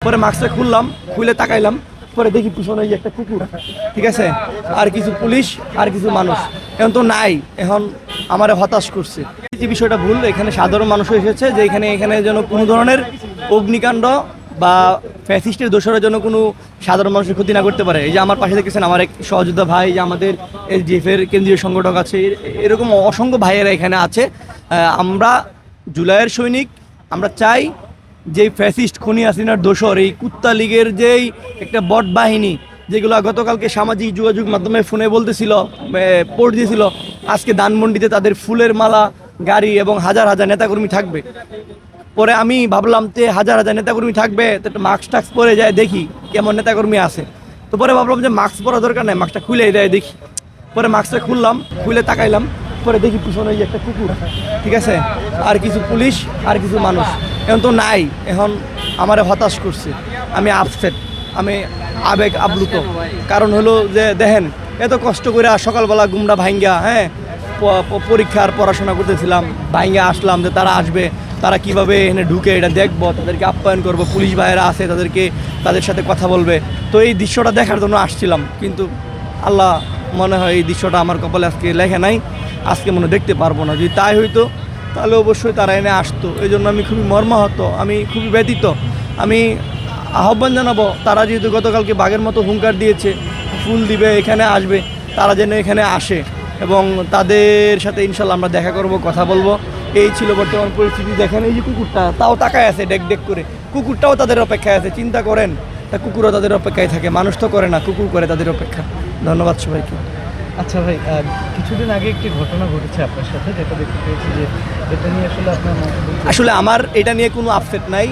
পরে মাস্কটা খুললাম, খুলে তাকাইলাম, পরে দেখি পিছনে এই একটা কুকুর, ঠিক আছে, আর কিছু পুলিশ আর কিছু মানুষ এখন তো নাই। এখন আমার হতাশ করছে যে বিষয়টা ভুল। এখানে সাধারণ মানুষ এসেছে যে এখানে যেন কোনো ধরনের অগ্নিকাণ্ড বা ফ্যাসিস্টের দোষরের জন্য কোনো সাধারণ মানুষের ক্ষতি না করতে পারে। এই যে আমার পাশে দেখতেছেন আমার এক সহযোদ্ধা ভাই, যে আমাদের এসডিএফের কেন্দ্রীয় সংগঠক আছে, এরকম অসংখ্য ভাইয়েরা এখানে আছে। আমরা জুলাইয়ের সৈনিক। আমরা চাই যে ফ্যাসিস্ট খনি হাসিনার দোসর এই কুত্তা লীগের যেই একটা বট বাহিনী, যেগুলো গতকালকে সামাজিক যোগাযোগ মাধ্যমে ফোনে বলতেছিল, পোস্ট দিয়েছিল, আজকে ধানমন্ডিতে তাদের ফুলের মালা, গাড়ি এবং হাজার হাজার নেতাকর্মী থাকবে। পরে আমি ভাবলাম যে হাজার হাজার নেতাকর্মী থাকবে, তো একটা মাস্ক টাস্ক পরে যায় দেখি কেমন নেতাকর্মী আছে। তো পরে ভাবলাম যে মাস্ক পরা দরকার নাই, মাস্কটা খুলে দেয় দেখি। পরে মাস্কটা খুললাম, খুলে তাকাইলাম, পরে দেখি পিছনে এই একটা কুকুর, ঠিক আছে, আর কিছু পুলিশ আর কিছু মানুষ এখন তো নাই। এখন আমার হতাশ করছে, আমি আপসেট, আমি আবেগ আপ্লুত। কারণ হলো যে দেখেন এত কষ্ট করে সকালবেলা গুমরা ভাঙ্গা, হ্যাঁ, পরীক্ষার পড়াশোনা করতেছিলাম, ভাঙ্গা আসলাম যে তারা আসবে, তারা কিভাবে এখানে ঢুকে এটা দেখবো, তাদেরকে আপ্যায়ন করবো, পুলিশ ভাইয়েরা আছে তাদের সাথে কথা বলবে। তো এই দৃশ্যটা দেখার জন্য আসছিলাম, কিন্তু আল্লাহ মনে হয় এই দৃশ্যটা আমার কপালে আজকে লেখে নাই, আজকে মনে দেখতে পারবো না। যদি তাই হইতো তাহলে অবশ্যই তারা এনে আসতো। এই জন্য আমি খুবই মর্মাহত, আমি খুবই ব্যথিত। আমি আহ্বান জানাবো, তারা যেহেতু গতকালকে বাঘের মতো হুঙ্কার দিয়েছে, ফুল দিবে, এখানে আসবে, তারা যেন এখানে আসে এবং তাদের সাথে ইনশাল্লাহ আমরা দেখা করব, কথা বলবো। এই ছিল বর্তমান পরিস্থিতি। দেখেন এই যে কুকুরটা তাও তাকায় আছে ডেক ডেক করে, কুকুরটাও তাদের অপেক্ষায় আছে। চিন্তা করেন, তা কুকুরও তাদের অপেক্ষায় থাকে, মানুষ তো করে না, কুকুর করে তাদের অপেক্ষা। ধন্যবাদ সবাইকে। আচ্ছা ভাই, কিছুদিন আগে একটি ঘটনা ঘটেছে আপনার সাথে, যেটা দেখতে পেয়েছি, যে এটা নিয়ে আসলে আপনার আসলে আমার এটা নিয়ে কোনো আপসেট নাই।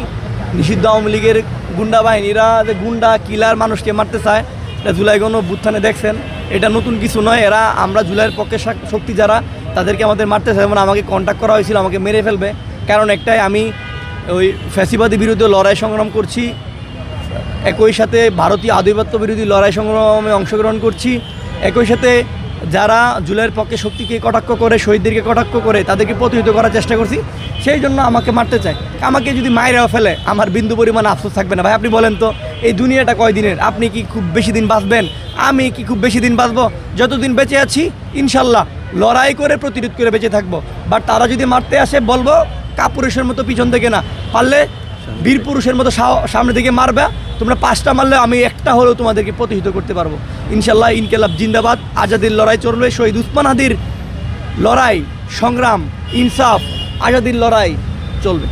নিষিদ্ধ আওয়ামী লীগের গুন্ডা বাহিনীরা যে গুন্ডা কিলার মানুষকে মারতে চায়, এটা জুলাই গণ অভ্যুত্থানে দেখছেন, এটা নতুন কিছু নয়। এরা আমরা জুলাইয়ের পক্ষে শক্তি যারা, তাদেরকে আমাদের মারতে চায়। মানে আমাকে কন্ট্যাক্ট করা হয়েছিল আমাকে মেরে ফেলবে, কারণ একটাই, আমি ওই ফ্যাসিবাদী বিরুদ্ধে লড়াই সংগ্রাম করছি, একই সাথে ভারতীয় আধিপত্য বিরোধী লড়াই সংগ্রামে অংশগ্রহণ করছি, একই সাথে যারা জুলাইয়ের পক্ষে শক্তিকে কটাক্ষ করে, শহীদদেরকে কটাক্ষ করে, তাদেরকে প্রতিহত করার চেষ্টা করছি। সেই জন্য আমাকে মারতে চায়। আমাকে যদি মায়েরাও ফেলে আমার বিন্দু পরিমাণ আফসোস থাকবে না। ভাই আপনি বলেন তো, এই দুনিয়াটা কয় দিনের? আপনি কি খুব বেশি দিন বাঁচবেন? আমি কি খুব বেশি দিন বাঁচবো? যতদিন বেঁচে আছি ইনশাল্লাহ লড়াই করে প্রতিরোধ করে বেঁচে থাকবো। বাট তারা যদি মারতে আসে, বলবো কাপুরুষের মতো পিছন থেকে না, পারলে বীর পুরুষের মতো সামনে থেকে মারবে। তোমরা 5টা মারলে আমি একটা হলেও তোমাদেরকে প্রতিহত করতে পারবো ইনশাল্লাহ। ইনকিলাব জিন্দাবাদ, আজাদির লড়াই চলবে, শহীদ উসমান হাদির লড়াই সংগ্রাম, ইনসাফ, আজাদির লড়াই চলবে।